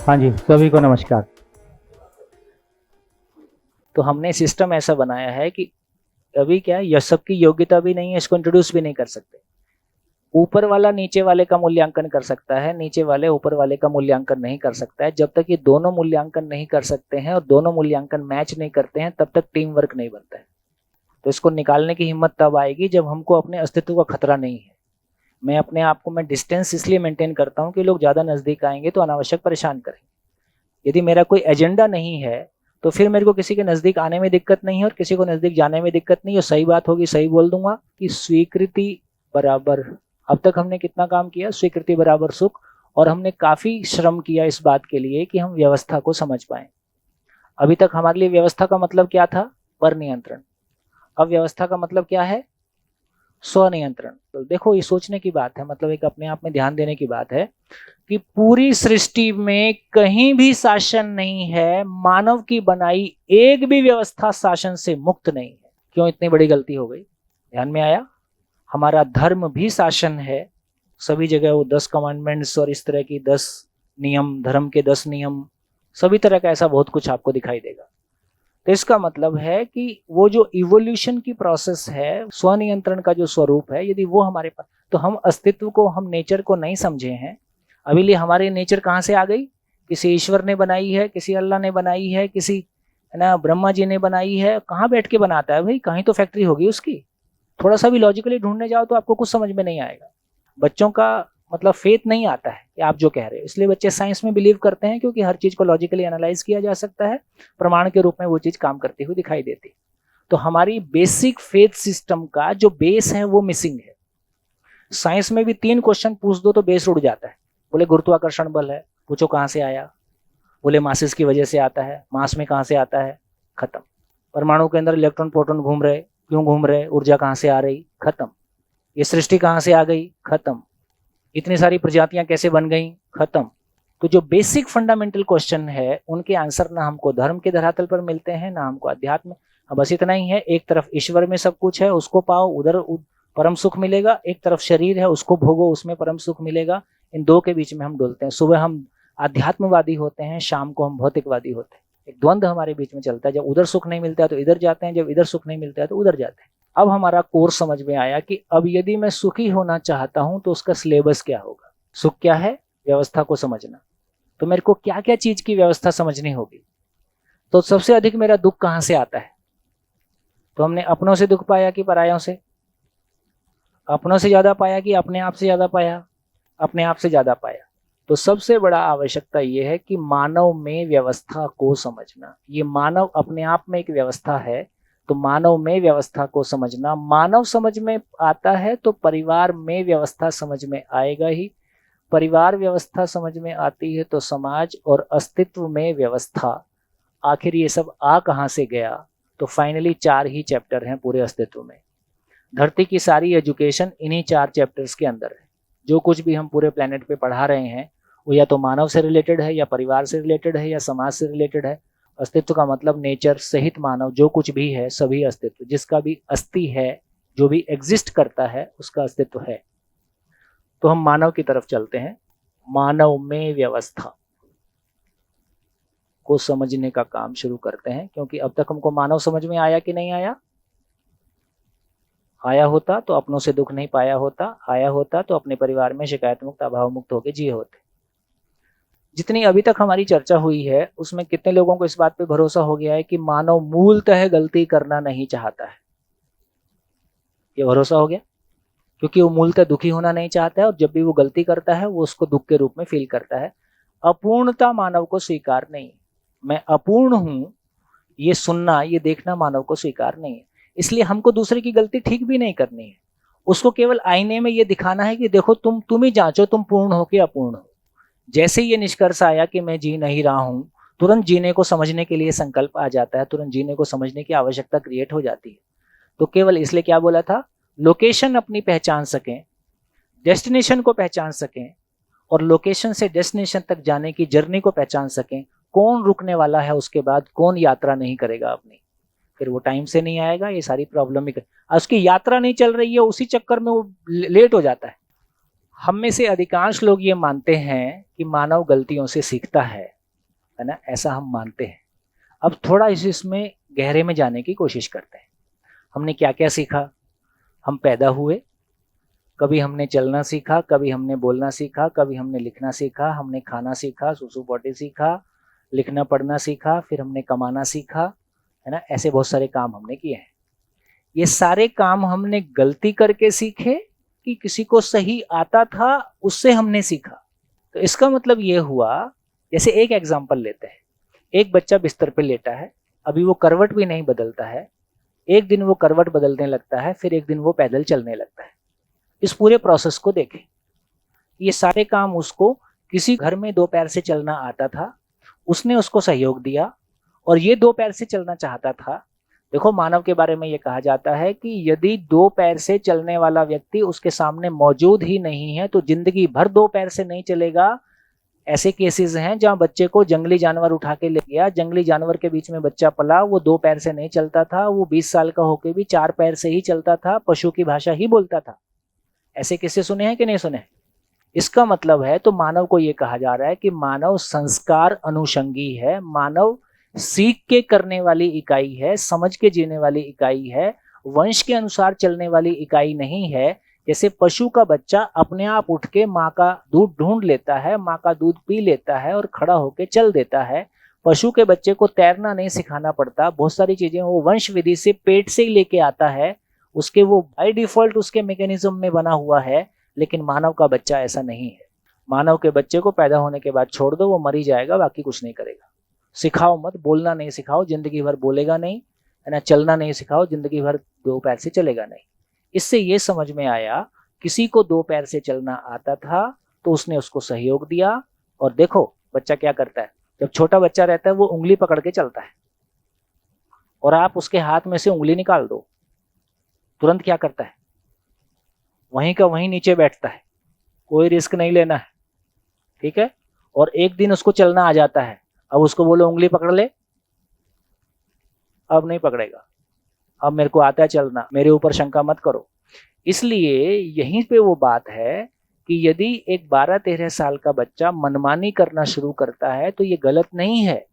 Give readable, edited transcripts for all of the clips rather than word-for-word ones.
हाँ जी, सभी को नमस्कार। तो हमने सिस्टम ऐसा बनाया है कि अभी क्या है, यह सबकी योग्यता भी नहीं है, इसको इंट्रोड्यूस भी नहीं कर सकते। ऊपर वाला नीचे वाले का मूल्यांकन कर सकता है, नीचे वाले ऊपर वाले का मूल्यांकन नहीं कर सकता है। जब तक ये दोनों मूल्यांकन नहीं कर सकते हैं और दोनों मूल्यांकन मैच नहीं करते हैं, तब तक टीम वर्क नहीं बनता है। तो इसको निकालने की हिम्मत तब आएगी जब हमको अपने अस्तित्व का खतरा नहीं है। मैं अपने आप को मैं डिस्टेंस इसलिए मेंटेन करता हूँ कि लोग ज़्यादा नज़दीक आएंगे तो अनावश्यक परेशान करेंगे। यदि मेरा कोई एजेंडा नहीं है तो फिर मेरे को किसी के नज़दीक आने में दिक्कत नहीं है और किसी को नज़दीक जाने में दिक्कत नहीं है। सही बात होगी सही बोल दूंगा कि स्वीकृति बराबर, अब तक हमने कितना काम किया, स्वीकृति बराबर सुख। और हमने काफ़ी श्रम किया इस बात के लिए कि हम व्यवस्था को समझ पाएं। अभी तक हमारे लिए व्यवस्था का मतलब क्या था? पर नियंत्रण। अब व्यवस्था का मतलब क्या है? स्वनियंत्रण। तो देखो ये सोचने की बात है, मतलब एक अपने आप में ध्यान देने की बात है कि पूरी सृष्टि में कहीं भी शासन नहीं है, मानव की बनाई एक भी व्यवस्था शासन से मुक्त नहीं है। क्यों इतनी बड़ी गलती हो गई? ध्यान में आया? हमारा धर्म भी शासन है। सभी जगह वो 10 कमांडमेंट्स और इस तरह की 10 नियम, धर्म के 10 नियम, सभी तरह का ऐसा बहुत कुछ आपको दिखाई देगा। तो इसका मतलब है कि वो जो इवोल्यूशन की प्रोसेस है, स्वनियंत्रण का जो स्वरूप है, यदि वो हमारे पास, तो हम अस्तित्व को, हम नेचर को नहीं समझे हैं अभी। लिए हमारी नेचर कहाँ से आ गई? किसी ईश्वर ने बनाई है, किसी अल्लाह ने बनाई है, किसी है ना ब्रह्मा जी ने बनाई है। कहाँ बैठ के बनाता है भाई? कहीं तो फैक्ट्री होगी उसकी। थोड़ा सा भी लॉजिकली ढूंढने जाओ तो आपको कुछ समझ में नहीं आएगा। बच्चों का मतलब फेथ नहीं आता है कि आप जो कह रहे हो, इसलिए बच्चे साइंस में बिलीव करते हैं क्योंकि हर चीज को लॉजिकली एनालाइज किया जा सकता है, प्रमाण के रूप में वो चीज काम करती हुई दिखाई देती है। तो हमारी बेसिक फेथ सिस्टम का जो बेस है वो मिसिंग है। साइंस में भी 3 क्वेश्चन पूछ दो तो बेस उड़ जाता है। बोले गुरुत्वाकर्षण बल है, पूछो कहाँ से आया? बोले मासिस की वजह से आता है, मास में कहाँ से आता है? खत्म। परमाणु के अंदर इलेक्ट्रॉन प्रोटॉन घूम रहे, क्यों घूम रहे? ऊर्जा कहाँ से आ रही? खत्म। ये सृष्टि कहाँ से आ गई? खत्म। इतनी सारी प्रजातियां कैसे बन गई? खत्म। तो जो बेसिक फंडामेंटल क्वेश्चन है उनके आंसर ना हमको धर्म के धरातल पर मिलते हैं ना हमको अध्यात्म। अब बस इतना ही है, एक तरफ ईश्वर में सब कुछ है, उसको पाओ, उधर परम सुख मिलेगा। एक तरफ शरीर है, उसको भोगो, उसमें परम सुख मिलेगा। इन दो के बीच में हम डोलते हैं। सुबह हम आध्यात्मवादी होते हैं, शाम को हम भौतिकवादी होते हैं। एक द्वंद्व हमारे बीच में चलता है। जब उधर सुख नहीं मिलता है तो इधर जाते हैं, जब इधर सुख नहीं मिलता है तो उधर जाते हैं। अब हमारा कोर्स समझ में आया कि अब यदि मैं सुखी होना चाहता हूं तो उसका सिलेबस क्या होगा। सुख क्या है? व्यवस्था को समझना। तो मेरे को क्या क्या चीज की व्यवस्था समझनी होगी। तो सबसे अधिक मेरा दुख कहां से आता है? तो हमने अपनों से दुख पाया कि परायों से? अपनों से ज्यादा पाया कि अपने आप से ज्यादा पाया? अपने आप से ज्यादा पाया। तो सबसे बड़ा आवश्यकता यह है कि मानव में व्यवस्था को समझना। ये मानव अपने आप में एक व्यवस्था है, तो मानव में व्यवस्था को समझना। मानव समझ में आता है तो परिवार में व्यवस्था समझ में आएगा ही। परिवार व्यवस्था समझ में आती है तो समाज और अस्तित्व में व्यवस्था। आखिर ये सब आ कहाँ से गया? तो फाइनली 4 ही चैप्टर हैं पूरे अस्तित्व में। धरती की सारी एजुकेशन इन्हीं 4 चैप्टर्स के अंदर है। जो कुछ भी हम पूरे प्लेनेट पे पढ़ा रहे हैं वो या तो मानव से रिलेटेड है, या परिवार से रिलेटेड है, या समाज से रिलेटेड है। अस्तित्व का मतलब नेचर सहित मानव जो कुछ भी है, सभी अस्तित्व, जिसका भी अस्ति है, जो भी एग्जिस्ट करता है उसका अस्तित्व है। तो हम मानव की तरफ चलते हैं। मानव में व्यवस्था को समझने का काम शुरू करते हैं, क्योंकि अब तक हमको मानव समझ में आया कि नहीं आया? आया होता तो अपनों से दुख नहीं पाया होता, आया होता तो अपने परिवार में शिकायत मुक्त, अभाव मुक्त होकर जिए होते। जितनी अभी तक हमारी चर्चा हुई है उसमें कितने लोगों को इस बात पे भरोसा हो गया है कि मानव मूलतः गलती करना नहीं चाहता है? ये भरोसा हो गया क्योंकि वो मूलतः दुखी होना नहीं चाहता है, और जब भी वो गलती करता है वो उसको दुख के रूप में फील करता है। अपूर्णता मानव को स्वीकार नहीं। मैं अपूर्ण हूं, ये सुनना, ये देखना मानव को स्वीकार नहीं है। इसलिए हमको दूसरे की गलती ठीक भी नहीं करनी है। उसको केवल आईने में ये दिखाना है कि देखो तुम ही जांचो, तुम पूर्ण हो कि अपूर्ण हो। जैसे ये निष्कर्ष आया कि मैं जी नहीं रहा हूं, तुरंत जीने को समझने के लिए संकल्प आ जाता है, तुरंत जीने को समझने की आवश्यकता क्रिएट हो जाती है। तो केवल इसलिए क्या बोला था? लोकेशन अपनी पहचान सकें, डेस्टिनेशन को पहचान सकें, और लोकेशन से डेस्टिनेशन तक जाने की जर्नी को पहचान सकें। कौन रुकने वाला है उसके बाद, कौन यात्रा नहीं करेगा अपनी, फिर वो टाइम से नहीं आएगा। ये सारी प्रॉब्लम ही उसकी यात्रा नहीं चल रही है, उसी चक्कर में वो लेट हो जाता है। हम में से अधिकांश लोग ये मानते हैं कि मानव गलतियों से सीखता है। है ना, ऐसा हम मानते हैं। अब थोड़ा इसमें गहरे में जाने की कोशिश करते हैं। हमने क्या क्या सीखा? हम पैदा हुए, कभी हमने चलना सीखा, कभी हमने बोलना सीखा, कभी हमने लिखना सीखा, हमने खाना सीखा, सुसु पोटी सीखा, लिखना पढ़ना सीखा, फिर हमने कमाना सीखा, है ना। ऐसे बहुत सारे काम हमने किए हैं। ये सारे काम हमने गलती करके सीखे कि किसी को सही आता था उससे हमने सीखा? तो इसका मतलब ये हुआ, जैसे एक एग्जांपल लेते हैं। एक बच्चा बिस्तर पे लेटा है, अभी वो करवट भी नहीं बदलता है। एक दिन वो करवट बदलने लगता है, फिर एक दिन वो पैदल चलने लगता है। इस पूरे प्रोसेस को देखें। ये सारे काम उसको, किसी घर में 2 पैर से चलना आता था, उसने उसको सहयोग दिया, और ये 2 पैर से चलना चाहता था। देखो, मानव के बारे में ये कहा जाता है कि यदि 2 पैर से चलने वाला व्यक्ति उसके सामने मौजूद ही नहीं है तो जिंदगी भर 2 पैर से नहीं चलेगा। ऐसे केसेस हैं जहां बच्चे को जंगली जानवर उठा के ले गया, जंगली जानवर के बीच में बच्चा पला, वो 2 पैर से नहीं चलता था, वो 20 साल का होके भी 4 पैर से ही चलता था, पशु की भाषा ही बोलता था। ऐसे किस्से सुने हैं कि नहीं सुने? इसका मतलब है, तो मानव को यह कहा जा रहा है कि मानव संस्कार अनुषंगी है, मानव सीख के करने वाली इकाई है, समझ के जीने वाली इकाई है, वंश के अनुसार चलने वाली इकाई नहीं है। जैसे पशु का बच्चा अपने आप उठ के माँ का दूध ढूंढ लेता है, माँ का दूध पी लेता है और खड़ा होके चल देता है। पशु के बच्चे को तैरना नहीं सिखाना पड़ता, बहुत सारी चीजें वो वंश विधि से पेट से ही लेके आता है, उसके वो बाय डिफॉल्ट उसके मैकेनिज्म में बना हुआ है। लेकिन मानव का बच्चा ऐसा नहीं है। मानव के बच्चे को पैदा होने के बाद छोड़ दो, वो मर ही जाएगा, बाकी कुछ नहीं करेगा। सिखाओ मत, बोलना नहीं सिखाओ, जिंदगी भर बोलेगा नहीं, है ना। चलना नहीं सिखाओ, जिंदगी भर 2 पैर से चलेगा नहीं। इससे ये समझ में आया, किसी को 2 पैर से चलना आता था तो उसने उसको सहयोग दिया। और देखो बच्चा क्या करता है, जब छोटा बच्चा रहता है वो उंगली पकड़ के चलता है, और आप उसके हाथ में से उंगली निकाल दो, तुरंत क्या करता है? वहीं का वहीं नीचे बैठता है, कोई रिस्क नहीं लेना है, ठीक है। और एक दिन उसको चलना आ जाता है, अब उसको बोलो उंगली पकड़ ले, अब नहीं पकड़ेगा। अब मेरे को आता है चलना, मेरे ऊपर शंका मत करो। इसलिए यहीं पे वो बात है कि यदि एक 12-13 साल का बच्चा मनमानी करना शुरू करता है तो ये गलत नहीं है।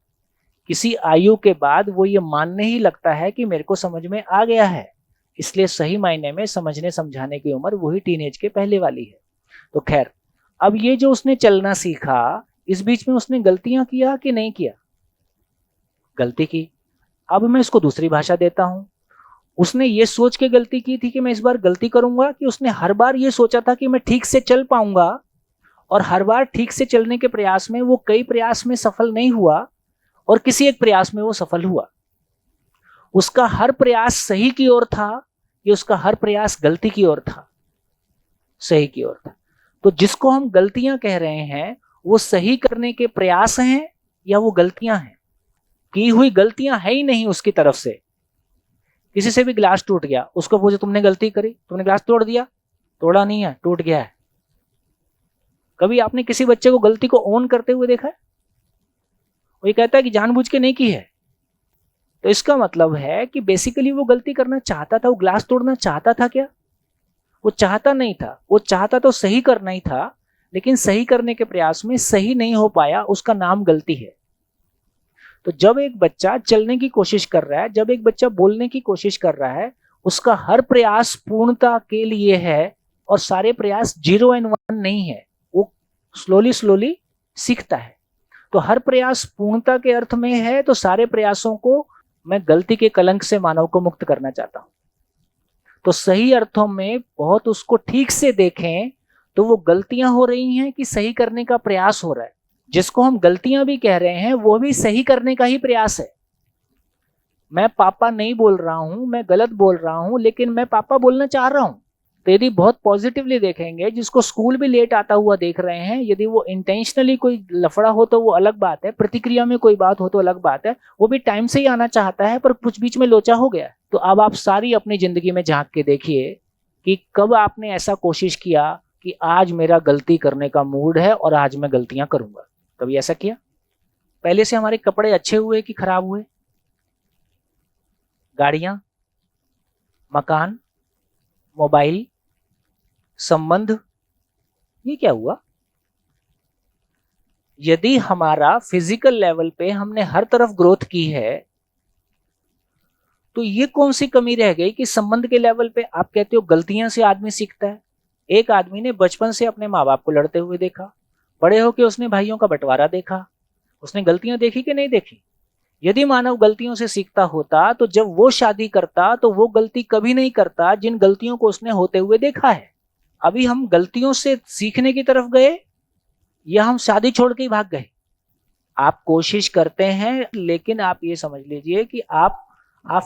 किसी आयु के बाद वो ये मानने ही लगता है कि मेरे को समझ में आ गया है। इसलिए सही मायने में समझने समझाने की उम्र वही टीनेज के पहले वाली है। तो खैर, अब ये जो उसने चलना सीखा, इस बीच में उसने गलतियां किया कि नहीं किया? गलती की। अब मैं इसको दूसरी भाषा देता हूं। उसने ये सोच के गलती की थी कि मैं इस बार गलती करूंगा, कि उसने हर बार ये सोचा था कि मैं ठीक से चल पाऊंगा, और हर बार ठीक से चलने के प्रयास में वो कई प्रयास में सफल नहीं हुआ और किसी एक प्रयास में वो सफल हुआ? उसका हर प्रयास सही की ओर था कि उसका हर प्रयास गलती की ओर था? सही की ओर था। तो जिसको हम गलतियां कह रहे हैं वो सही करने के प्रयास हैं या वो गलतियां हैं? की हुई गलतियां है ही नहीं उसकी तरफ से। किसी से भी ग्लास टूट गया, उसको पूछो तुमने गलती करी, तुमने ग्लास तोड़ दिया? तोड़ा नहीं है, टूट गया है। कभी आपने किसी बच्चे को गलती को ओन करते हुए देखा है? वो ये कहता है कि जानबूझ के नहीं की है। तो इसका मतलब है कि बेसिकली वो गलती करना चाहता था, वो ग्लास तोड़ना चाहता था क्या? वो चाहता नहीं था। वो चाहता तो सही करना ही था, लेकिन सही करने के प्रयास में सही नहीं हो पाया, उसका नाम गलती है। तो जब एक बच्चा चलने की कोशिश कर रहा है, जब एक बच्चा बोलने की कोशिश कर रहा है, उसका हर प्रयास पूर्णता के लिए है, और सारे प्रयास 0 और 1 नहीं है। वो स्लोली स्लोली सीखता है। तो हर प्रयास पूर्णता के अर्थ में है, तो सारे प्रयासों को मैं गलती के कलंक से मानव को मुक्त करना चाहता हूं। तो सही अर्थों में बहुत उसको ठीक से देखें तो वो गलतियां हो रही हैं कि सही करने का प्रयास हो रहा है। जिसको हम गलतियां भी कह रहे हैं वो भी सही करने का ही प्रयास है। मैं पापा नहीं बोल रहा हूं, मैं गलत बोल रहा हूं, लेकिन मैं पापा बोलना चाह रहा हूं। तो यदि बहुत पॉजिटिवली देखेंगे, जिसको स्कूल भी लेट आता हुआ देख रहे हैं, यदि वो इंटेंशनली कोई लफड़ा हो तो वो अलग बात है, प्रतिक्रिया में कोई बात हो तो अलग बात है। वो भी टाइम से ही आना चाहता है, पर कुछ बीच में लोचा हो गया। तो अब आप सारी अपनी जिंदगी में झांक के देखिए कि कब आपने ऐसा कोशिश किया कि आज मेरा गलती करने का मूड है और आज मैं गलतियां करूंगा। कभी ऐसा किया? पहले से हमारे कपड़े अच्छे हुए कि खराब हुए? गाड़ियां, मकान, मोबाइल, संबंध, ये क्या हुआ? यदि हमारा फिजिकल लेवल पे हमने हर तरफ ग्रोथ की है, तो ये कौन सी कमी रह गई कि संबंध के लेवल पे आप कहते हो गलतियां से आदमी सीखता है। एक आदमी ने बचपन से अपने माँ बाप को लड़ते हुए देखा, बड़े होके उसने भाइयों का बंटवारा देखा, उसने गलतियां देखी कि नहीं देखी। यदि मानव गलतियों से सीखता होता तो जब वो शादी करता तो वो गलती कभी नहीं करता जिन गलतियों को उसने होते हुए देखा है। अभी हम गलतियों से सीखने की तरफ गए या हम शादी छोड़ के ही भाग गए। आप कोशिश करते हैं, लेकिन आप ये समझ लीजिए कि आप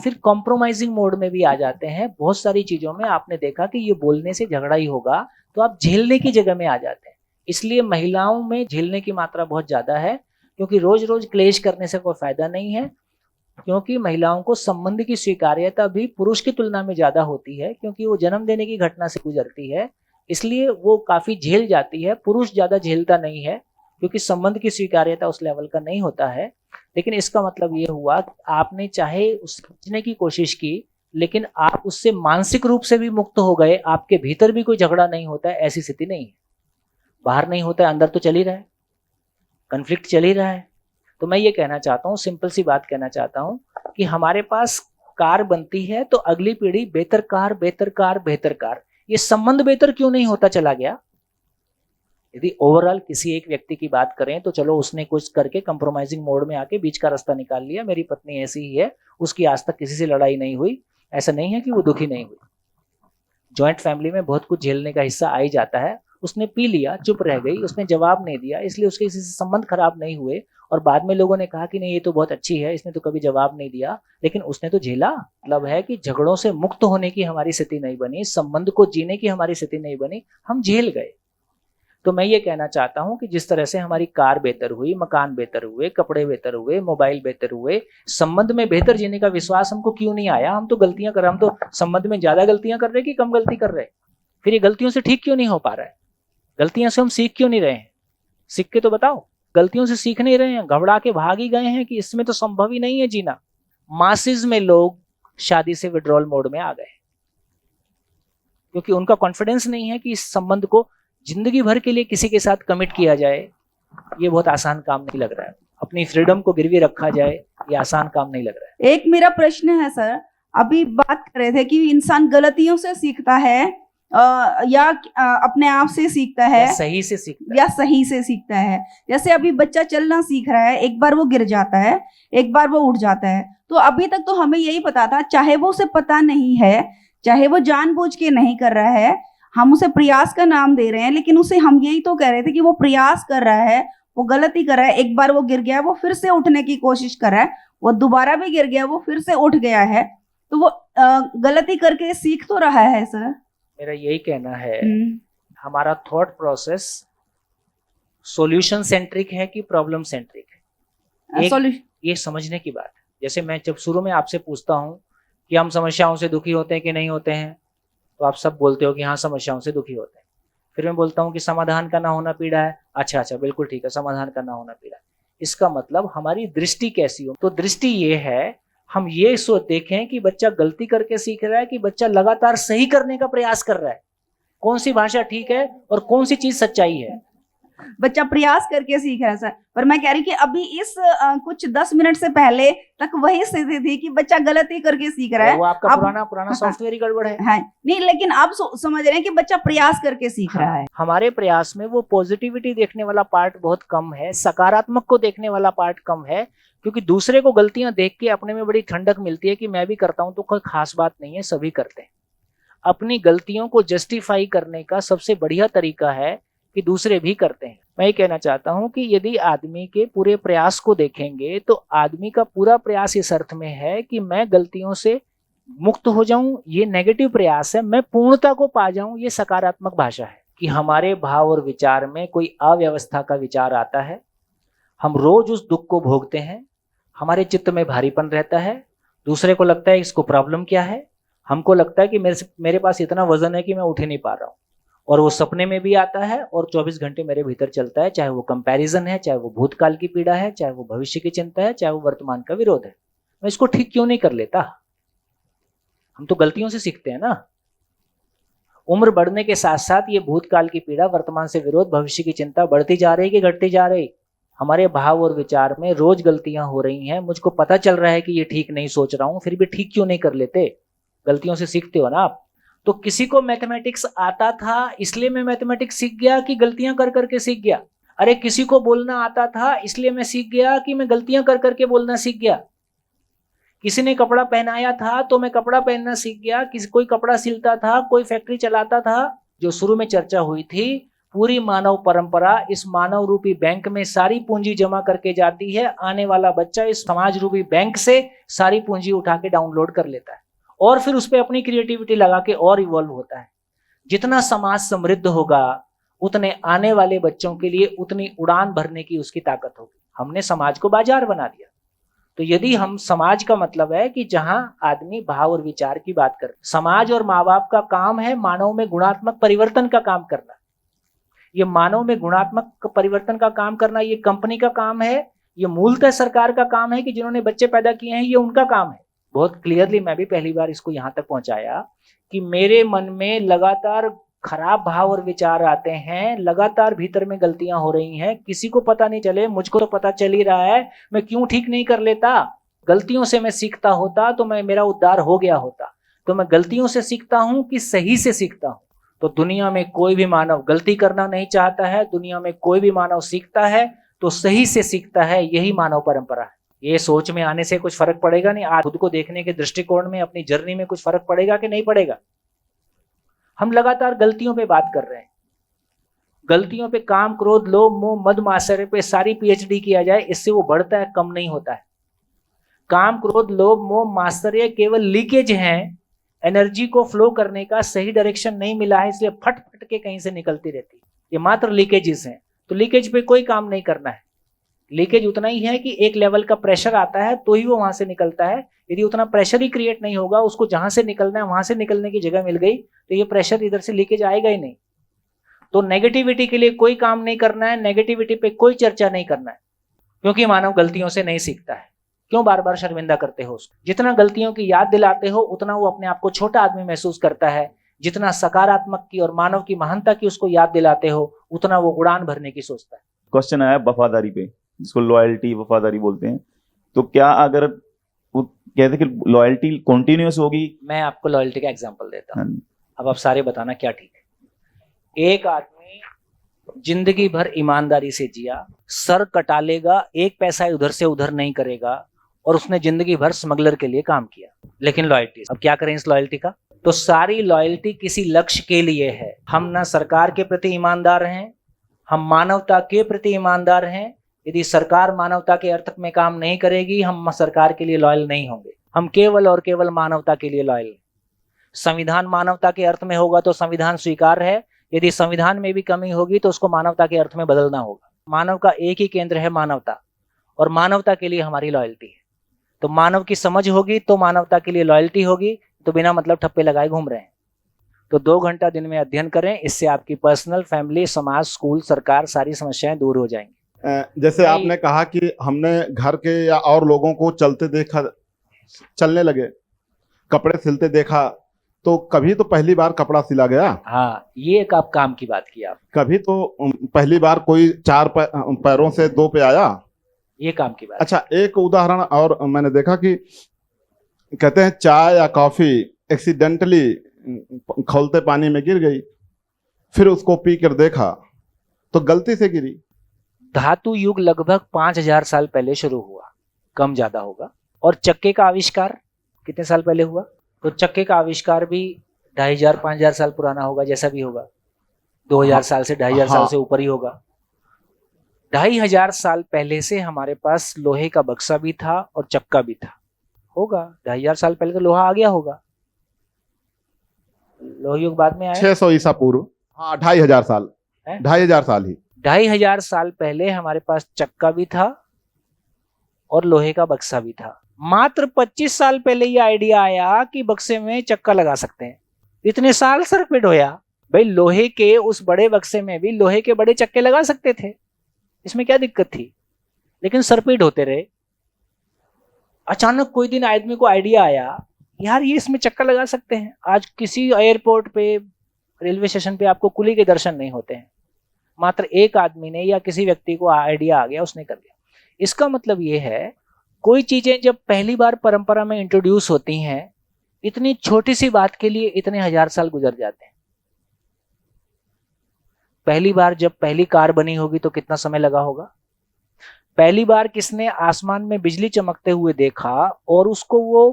फिर कॉम्प्रोमाइजिंग मोड में भी आ जाते हैं। बहुत सारी चीजों में आपने देखा कि ये बोलने से झगड़ा ही होगा, तो आप झेलने की जगह में आ जाते हैं। इसलिए महिलाओं में झेलने की मात्रा बहुत ज्यादा है, क्योंकि रोज रोज क्लेश करने से कोई फायदा नहीं है। क्योंकि महिलाओं को संबंध की स्वीकार्यता भी पुरुष की तुलना में ज्यादा होती है, क्योंकि वो जन्म देने की घटना से गुजरती है, इसलिए वो काफी झेल जाती है। पुरुष ज्यादा झेलता नहीं है, क्योंकि संबंध की स्वीकार्यता उस लेवल का नहीं होता है। लेकिन इसका मतलब ये हुआ कि आपने चाहे उसको समझने की कोशिश की, लेकिन आप उससे मानसिक रूप से भी मुक्त हो गए। आपके भीतर भी कोई झगड़ा नहीं होता है, ऐसी स्थिति नहीं है। बाहर नहीं होता है, अंदर तो चल ही रहा है, कन्फ्लिक्ट चल ही रहा है। तो मैं ये कहना चाहता हूँ, सिंपल सी बात कहना चाहता हूँ कि हमारे पास कार बनती है तो अगली पीढ़ी बेहतर कार, बेहतर कार, बेहतर कार। ये संबंध बेहतर क्यों नहीं होता चला गया? यदि ओवरऑल किसी एक व्यक्ति की बात करें तो चलो उसने कुछ करके कंप्रोमाइजिंग मोड में आके बीच का रास्ता निकाल लिया, मेरी पत्नी ऐसी ही है, उसकी आज तक किसी से लड़ाई नहीं हुई, ऐसा नहीं है कि वो दुखी नहीं हुई। जॉइंट फैमिली में बहुत कुछ झेलने का हिस्सा आ ही जाता है। उसने पी लिया, चुप रह गई, उसने जवाब नहीं दिया, इसलिए उसके किसी से संबंध खराब नहीं हुए। और बाद में लोगों ने कहा कि नहीं ये तो बहुत अच्छी है, इसने तो कभी जवाब नहीं दिया, लेकिन उसने तो झेला। मतलब है कि झगड़ों से मुक्त होने की हमारी स्थिति नहीं बनी, संबंध को जीने की हमारी स्थिति नहीं बनी, हम झेल गए। तो मैं ये कहना चाहता हूं कि जिस तरह से हमारी कार बेहतर हुई, मकान बेहतर हुए, कपड़े बेहतर हुए, मोबाइल बेहतर हुए, संबंध में बेहतर जीने का विश्वास हमको क्यों नहीं आया? हम तो गलतियां कर रहे, हम तो संबंध में ज्यादा गलतियां कर रहे कि कम गलती कर रहे? फिर ये गलतियों से ठीक क्यों नहीं हो पा रहा है? गलतियों से हम सीख क्यों नहीं रहे हैं? सीख के तो बताओ। गलतियों से सीख नहीं रहे हैं, घबरा के भाग ही गए हैं कि इसमें तो संभव ही नहीं है जीना। मासेस में लोग शादी से विड्रॉल मोड में आ गए, क्योंकि उनका कॉन्फिडेंस नहीं है कि इस संबंध को जिंदगी भर के लिए किसी के साथ कमिट किया जाए। ये बहुत आसान काम नहीं लग रहा है। अपनी फ्रीडम को गिरवी रखा जाए, ये आसान काम नहीं लग रहा है। एक मेरा प्रश्न है सर, अभी बात कर रहे थे कि इंसान गलतियों से सीखता है या अपने आप से सीखता है, या सही से सीखता है, या सही से सीखता है। जैसे अभी बच्चा चलना सीख रहा है, एक बार वो गिर जाता है, एक बार वो उठ जाता है। तो अभी तक तो हमें यही पता था, चाहे वो उसे पता नहीं है, चाहे वो जानबूझ के नहीं कर रहा है, हम उसे प्रयास का नाम दे रहे हैं, लेकिन उसे हम यही तो कह रहे थे कि वो प्रयास कर रहा है, वो गलती कर रहा है। एक बार वो गिर गया, वो फिर से उठने की कोशिश कर रहा है, वो दोबारा भी गिर गया, वो फिर से उठ गया है। तो वो गलती करके सीख तो रहा है सर। मेरा यही कहना है, हमारा थॉट प्रोसेस सॉल्यूशन सेंट्रिक है कि प्रॉब्लम सेंट्रिक है? ये समझने की बात है। जैसे मैं जब शुरू में आपसे पूछता हूं कि हम समस्याओं से दुखी होते हैं कि नहीं होते हैं, तो आप सब बोलते हो कि हाँ समस्याओं से दुखी होते हैं। फिर मैं बोलता हूँ कि समाधान का ना होना पीड़ा है। अच्छा बिल्कुल ठीक है, समाधान का ना होना पीड़ा है। इसका मतलब हमारी दृष्टि कैसी हो? तो दृष्टि ये है, हम ये देखें कि बच्चा गलती करके सीख रहा है कि बच्चा लगातार सही करने का प्रयास कर रहा है। कौन सी भाषा ठीक है और कौन सी चीज सच्चाई है? बच्चा प्रयास करके सीख रहा है सर। पर मैं कह रही कि अभी इस कुछ 10 मिनट से पहले तक वही स्थिति थी कि बच्चा गलती करके सीख रहा है। वो आपका पुराना सॉफ्टवेयर ही गड़बड़ है। हाँ, नहीं, लेकिन आप समझ रहे हैं कि बच्चा प्रयास करके सीख रहा है। हमारे प्रयास में वो पॉजिटिविटी देखने वाला पार्ट बहुत कम है, सकारात्मक को देखने वाला पार्ट कम है। क्योंकि दूसरे को गलतियां देख के अपने में बड़ी ठंडक मिलती है कि मैं भी करता हूं तो कोई खास बात नहीं है, सभी करते हैं। अपनी गलतियों को जस्टिफाई करने का सबसे बढ़िया तरीका है कि दूसरे भी करते हैं। मैं ये कहना चाहता हूं कि यदि आदमी के पूरे प्रयास को देखेंगे तो आदमी का पूरा प्रयास इस अर्थ में है कि मैं गलतियों से मुक्त हो जाऊं, ये नेगेटिव प्रयास है। मैं पूर्णता को पा जाऊं, ये सकारात्मक भाषा है। कि हमारे भाव और विचार में कोई अव्यवस्था का विचार आता है, हम रोज उस दुख को भोगते हैं, हमारे चित्त में भारीपन रहता है, दूसरे को लगता है इसको प्रॉब्लम क्या है, हमको लगता है कि मेरे पास इतना वजन है कि मैं उठ ही नहीं पा रहा हूं। और वो सपने में भी आता है और 24 घंटे मेरे भीतर चलता है, चाहे वो कंपैरिजन है, चाहे वो भूतकाल की पीड़ा है, चाहे वो भविष्य की चिंता है, चाहे वो वर्तमान का विरोध है। मैं इसको ठीक क्यों नहीं कर लेता? हम तो गलतियों से सीखते हैं ना। उम्र बढ़ने के साथ साथ ये भूतकाल की पीड़ा, वर्तमान से विरोध, भविष्य की चिंता बढ़ती जा रही कि घटती जा रही? हमारे भाव और विचार में रोज गलतियां हो रही हैं, मुझको पता चल रहा है कि ये ठीक नहीं सोच रहा हूं, फिर भी ठीक क्यों नहीं कर लेते? गलतियों से सीखते हो ना आप। तो किसी को मैथमेटिक्स आता था इसलिए मैं मैथमेटिक्स सीख गया कि गलतियां कर करके सीख गया? अरे किसी को बोलना आता था इसलिए मैं सीख गया कि मैं गलतियां कर करके बोलना सीख गया? किसी ने कपड़ा पहनाया था तो मैं कपड़ा पहनना सीख गया? किसी कोई कपड़ा सिलता था, कोई फैक्ट्री चलाता था? जो शुरू में चर्चा हुई थी, पूरी मानव परंपरा इस मानव रूपी बैंक में सारी पूंजी जमा करके जाती है, आने वाला बच्चा इस समाज रूपी बैंक से सारी पूंजी उठा के डाउनलोड कर लेता है और फिर उस पर अपनी क्रिएटिविटी लगा के और इवॉल्व होता है। जितना समाज समृद्ध होगा उतने आने वाले बच्चों के लिए उतनी उड़ान भरने की उसकी ताकत होगी। हमने समाज को बाजार बना दिया। तो यदि हम समाज का मतलब है कि जहां आदमी भाव और विचार की बात करे, समाज और माँ बाप का काम है मानव में गुणात्मक परिवर्तन का काम करना। ये मानव में गुणात्मक परिवर्तन का काम करना ये कंपनी का काम है, ये मूलतः सरकार का काम है कि जिन्होंने बच्चे पैदा किए हैं ये उनका काम है। बहुत क्लियरली मैं भी पहली बार इसको यहां तक पहुंचाया कि मेरे मन में लगातार खराब भाव और विचार आते हैं, लगातार भीतर में गलतियां हो रही हैं, किसी को पता नहीं चले, मुझको तो पता चल ही रहा है। मैं क्यों ठीक नहीं कर लेता? गलतियों से मैं सीखता होता तो मेरा उद्धार हो गया होता। तो मैं गलतियों से सीखता हूं कि सही से सीखता हूं? तो दुनिया में कोई भी मानव गलती करना नहीं चाहता है, दुनिया में कोई भी मानव सीखता है तो सही से सीखता है। यही मानव परंपरा है। ये सोच में आने से कुछ फर्क पड़ेगा नहीं। आज खुद को देखने के दृष्टिकोण में, अपनी जर्नी में कुछ फर्क पड़ेगा कि नहीं पड़ेगा? हम लगातार गलतियों पे बात कर रहे हैं। गलतियों पे काम, क्रोध, लोभ, मोह, मद, मात्सर्य पे सारी पीएचडी किया जाए, इससे वो बढ़ता है, कम नहीं होता है। काम, क्रोध, लोभ, मोह, मात्सर्य केवल लीकेज हैं। एनर्जी को फ्लो करने का सही डायरेक्शन नहीं मिला है, इसलिए फट फट के कहीं से निकलती रहती है। ये मात्र लीकेजेस हैं। तो लीकेज पे कोई काम नहीं करना है। लीकेज उतना ही है कि एक लेवल का प्रेशर आता है तो ही वो वहां से निकलता है। यदि उतना प्रेशर ही क्रिएट नहीं होगा, उसको जहां से निकलना है वहां से निकलने की जगह मिल गई, तो ये प्रेशर इधर से लीकेज आएगा ही नहीं। तो नेगेटिविटी के लिए कोई काम नहीं करना है, नेगेटिविटी पे कोई चर्चा नहीं करना है, क्योंकि मानव गलतियों से नहीं सीखता है। क्यों बार बार शर्मिंदा करते हो उसको? जितना गलतियों की याद दिलाते हो उतना वो अपने आप को छोटा आदमी महसूस करता है। जितना सकारात्मक की और मानव की महानता की उसको याद दिलाते हो उतना वो उड़ान भरने की सोचता है। क्वेश्चन आया वफादारी पे, जिसको लॉयल्टी वफादारी बोलते हैं। तो क्या अगर वो कहते कि लॉयल्टी कंटिन्यूअस होगी? मैं आपको लॉयल्टी का एग्जांपल देता हूँ। हाँ। अब आप सारे बताना क्या ठीक है। एक आदमी जिंदगी भर ईमानदारी से जिया, सर कटा लेगा, एक पैसा इधर से उधर नहीं करेगा, और उसने जिंदगी भर स्मगलर के लिए काम किया, लेकिन लॉयल्टी। अब क्या करें इस लॉयल्टी का? तो सारी लॉयल्टी किसी लक्ष्य के लिए है। हम ना सरकार के प्रति ईमानदार हैं, हम मानवता के प्रति ईमानदार हैं। यदि सरकार मानवता के अर्थ में काम नहीं करेगी, हम सरकार के लिए लॉयल नहीं होंगे। हम केवल और केवल मानवता के लिए लॉयल। संविधान मानवता के अर्थ में होगा तो संविधान स्वीकार है। यदि संविधान में भी कमी होगी तो उसको मानवता के अर्थ में बदलना होगा। मानव का एक ही केंद्र है, मानवता, और मानवता के लिए हमारी लॉयल्टी है। तो मानव की समझ होगी तो मानवता के लिए लॉयल्टी होगी। तो बिना मतलब ठप्पे लगाए घूम रहे हैं। तो 2 घंटा दिन में अध्ययन करें, इससे आपकी पर्सनल, फैमिली, समाज, स्कूल, सरकार सारी समस्याएं दूर हो जाएंगी। जैसे आपने कहा कि हमने घर के या और लोगों को चलते देखा, चलने लगे, कपड़े सिलते देखा, तो कभी तो पहली बार कपड़ा सिला गया। हाँ, ये एक आप काम की बात की आप। कभी तो पहली बार कोई 4 पैरों से 2 पे आया, ये काम की बात। अच्छा, एक उदाहरण और मैंने देखा कि कहते हैं चाय या कॉफी एक्सीडेंटली खौलते पानी में गिर गई, फिर उसको पी कर देखा तो गलती से गिरी। धातु युग लगभग 5000 साल पहले शुरू हुआ, कम ज्यादा होगा। और चक्के का आविष्कार कितने साल पहले हुआ? तो चक्के का आविष्कार भी 2500-5000 साल पुराना होगा, जैसा भी होगा। 2000 साल से 2500 साल से ऊपर ही होगा। 2500 साल पहले से हमारे पास लोहे का बक्सा भी था और चक्का भी था, होगा। 2500 साल पहले तो लोहा आ गया होगा, लोह युग बाद में आया। 600 ईसा पूर्व, हाँ 2500 साल, 2500 साल ही। 2500 साल पहले हमारे पास चक्का भी था और लोहे का बक्सा भी था। मात्र 25 साल पहले ये आइडिया आया कि बक्से में चक्का लगा सकते हैं। इतने साल सर्किट होया भाई, लोहे के उस बड़े बक्से में भी लोहे के बड़े चक्के लगा सकते थे, इसमें क्या दिक्कत थी? लेकिन सरपीट होते रहे। अचानक कोई दिन आदमी को आइडिया आया, यार ये इसमें चक्का लगा सकते हैं। आज किसी एयरपोर्ट पे, रेलवे स्टेशन पे आपको कुली के दर्शन नहीं होते हैं। मात्र एक आदमी ने या किसी व्यक्ति को आइडिया आ गया, उसने कर दिया। इसका मतलब ये है, कोई चीजें जब पहली बार परंपरा में इंट्रोड्यूस होती हैं, इतनी छोटी सी बात के लिए इतने 1000 साल गुजर जाते हैं। पहली बार जब पहली कार बनी होगी तो कितना समय लगा होगा। पहली बार किसने आसमान में बिजली चमकते हुए देखा और उसको वो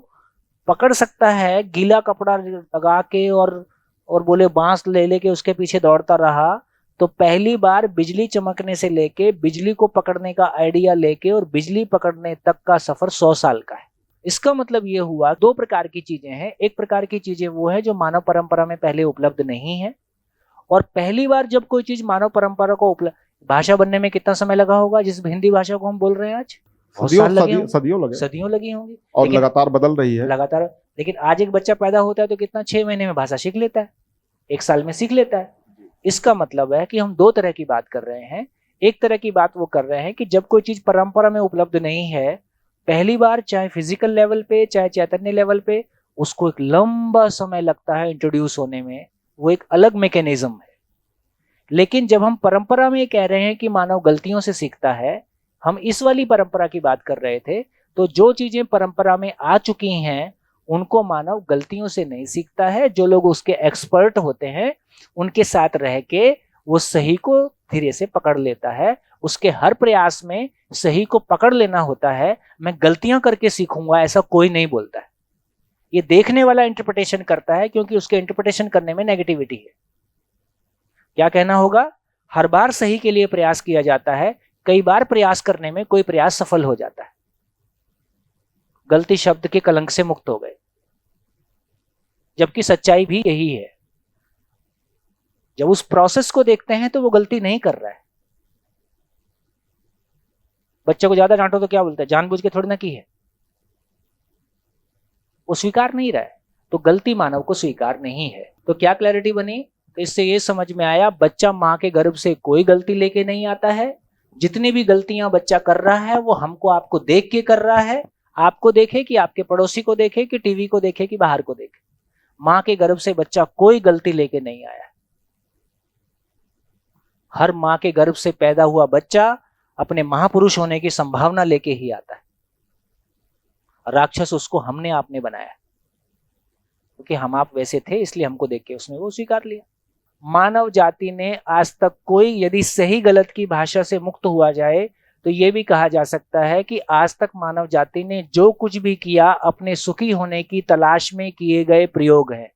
पकड़ सकता है गीला कपड़ा लगा के और बोले बांस ले लेके उसके पीछे दौड़ता रहा, तो पहली बार बिजली चमकने से लेके बिजली को पकड़ने का आइडिया लेके और बिजली पकड़ने तक का सफर 100 साल का है। इसका मतलब ये हुआ, दो प्रकार की चीजें हैं। एक प्रकार की चीजें वो है जो मानव परंपरा में पहले उपलब्ध नहीं है, और पहली बार जब कोई चीज मानव परंपरा को उपलब्ध, भाषा बनने में कितना समय लगा होगा जिस हिंदी भाषा को हम बोल रहे हैं आज? सदियों लगी होंगी और लगातार बदल रही है लगातार। लेकिन आज एक बच्चा पैदा होता है तो कितना 6 महीने में भाषा सीख लेता है, 1 साल में सीख लेता है। इसका मतलब है कि हम दो तरह की बात कर रहे हैं। एक तरह की बात वो कर रहे हैं कि जब कोई चीज परंपरा में उपलब्ध नहीं है, पहली बार चाहे फिजिकल लेवल पे चाहे चैतन्य लेवल पे, उसको एक लंबा समय लगता है इंट्रोड्यूस होने में, वो एक अलग मैकेनिज्म है। लेकिन जब हम परंपरा में कह रहे हैं कि मानव गलतियों से सीखता है, हम इस वाली परंपरा की बात कर रहे थे, तो जो चीजें परंपरा में आ चुकी हैं उनको मानव गलतियों से नहीं सीखता है। जो लोग उसके एक्सपर्ट होते हैं उनके साथ रह के वो सही को धीरे से पकड़ लेता है। उसके हर प्रयास में सही को पकड़ लेना होता है। मैं गलतियां करके सीखूंगा ऐसा कोई नहीं बोलता है। ये देखने वाला इंटरप्रिटेशन करता है, क्योंकि उसके इंटरप्रिटेशन करने में नेगेटिविटी है। क्या कहना होगा? हर बार सही के लिए प्रयास किया जाता है, कई बार प्रयास करने में कोई प्रयास सफल हो जाता है। गलती शब्द के कलंक से मुक्त हो गए, जबकि सच्चाई भी यही है। जब उस प्रोसेस को देखते हैं तो वो गलती नहीं कर रहा है। बच्चे को ज्यादा डांटो तो क्या बोलता है? जानबूझ के थोड़ी ना की है। वो स्वीकार नहीं रहा है, तो गलती मानव को स्वीकार नहीं है। तो क्या क्लैरिटी बनी? तो इससे ये समझ में आया, बच्चा मां के गर्भ से कोई गलती लेके नहीं आता है। जितनी भी गलतियां बच्चा कर रहा है वो हमको आपको देख के कर रहा है। आपको देखे कि आपके पड़ोसी को देखे कि टीवी को देखे कि बाहर को देखे, मां के गर्भ से बच्चा कोई गलती लेके नहीं आया। हर मां के गर्भ से पैदा हुआ बच्चा अपने महापुरुष होने की संभावना लेके ही आता है। राक्षस उसको हमने आपने बनाया, क्योंकि हम आप वैसे थे इसलिए हमको देख के उसने वो स्वीकार लिया। मानव जाति ने आज तक कोई, यदि सही गलत की भाषा से मुक्त हुआ जाए तो ये भी कहा जा सकता है कि आज तक मानव जाति ने जो कुछ भी किया अपने सुखी होने की तलाश में किए गए प्रयोग हैं।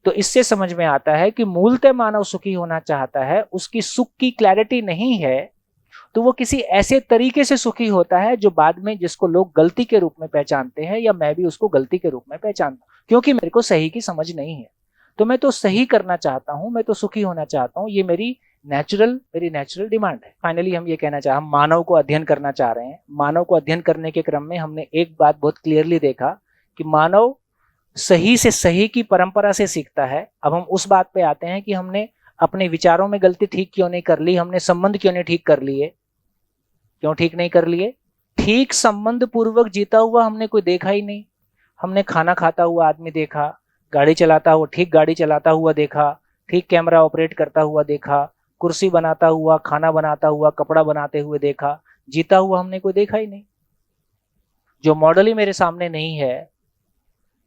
तो इससे समझ में आता है कि मूलतः मानव सुखी होना चाहता है, उसकी सुख की क्लैरिटी नहीं है तो वो किसी ऐसे तरीके से सुखी होता है जो बाद में जिसको लोग गलती के रूप में पहचानते हैं, या मैं भी उसको गलती के रूप में पहचानता हूं, क्योंकि मेरे को सही की समझ नहीं है। तो मैं तो सही करना चाहता हूं, मैं तो सुखी होना चाहता हूं, ये मेरी नेचुरल डिमांड है। फाइनली हम ये कहना चाह, हम मानव को अध्ययन करना चाह रहे हैं। मानव को अध्ययन करने के क्रम में हमने एक बात बहुत क्लियरली देखा कि मानव सही से सही की परंपरा से सीखता है। अब हम उस बात पे आते हैं कि हमने अपने विचारों में गलती ठीक क्यों नहीं कर ली, हमने संबंध क्यों नहीं ठीक कर लिए। क्यों ठीक नहीं कर लिए? ठीक संबंध पूर्वक जीता हुआ हमने कोई देखा ही नहीं। हमने खाना खाता हुआ आदमी देखा, गाड़ी चलाता हुआ, ठीक गाड़ी चलाता हुआ देखा, ठीक कैमरा ऑपरेट करता हुआ देखा, कुर्सी बनाता हुआ, खाना बनाता हुआ, कपड़ा बनाते हुए देखा। जीता हुआ हमने कोई देखा ही नहीं। जो मॉडल ही मेरे सामने नहीं है,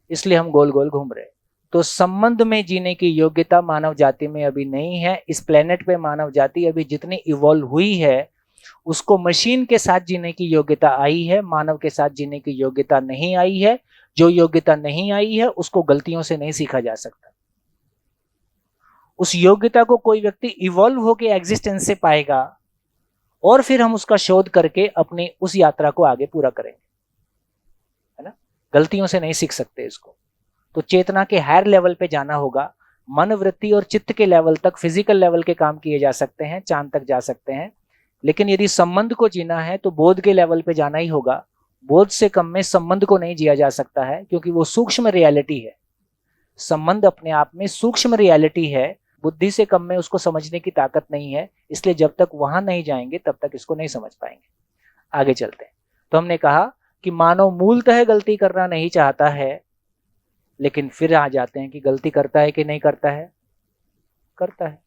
इसलिए हम गोल गोल घूम रहे। तो संबंध में जीने की योग्यता मानव जाति में अभी नहीं है। इस प्लेनेट पे मानव जाति अभी जितनी इवॉल्व हुई है, उसको मशीन के साथ जीने की योग्यता आई है, मानव के साथ जीने की योग्यता नहीं आई है। जो योग्यता नहीं आई है उसको गलतियों से नहीं सीखा जा सकता। उस योग्यता को कोई व्यक्ति इवॉल्व होकर एग्जिस्टेंस से पाएगा और फिर हम उसका शोध करके अपनी उस यात्रा को आगे पूरा करेंगे, है ना। गलतियों से नहीं सीख सकते इसको। तो चेतना के हायर लेवल पे जाना होगा। मन, वृत्ति और चित्त के लेवल तक, फिजिकल लेवल के काम किए जा सकते हैं, चांद तक जा सकते हैं, लेकिन यदि संबंध को जीना है तो बोध के लेवल पे जाना ही होगा। बोध से कम में संबंध को नहीं जिया जा सकता है, क्योंकि वो सूक्ष्म रियलिटी है। संबंध अपने आप में सूक्ष्म रियलिटी है, बुद्धि से कम में उसको समझने की ताकत नहीं है। इसलिए जब तक वहां नहीं जाएंगे तब तक इसको नहीं समझ पाएंगे। आगे चलते हैं। तो हमने कहा कि मानव मूलतः गलती करना नहीं चाहता है, लेकिन फिर आ जाते हैं कि गलती करता है कि नहीं करता है? करता है।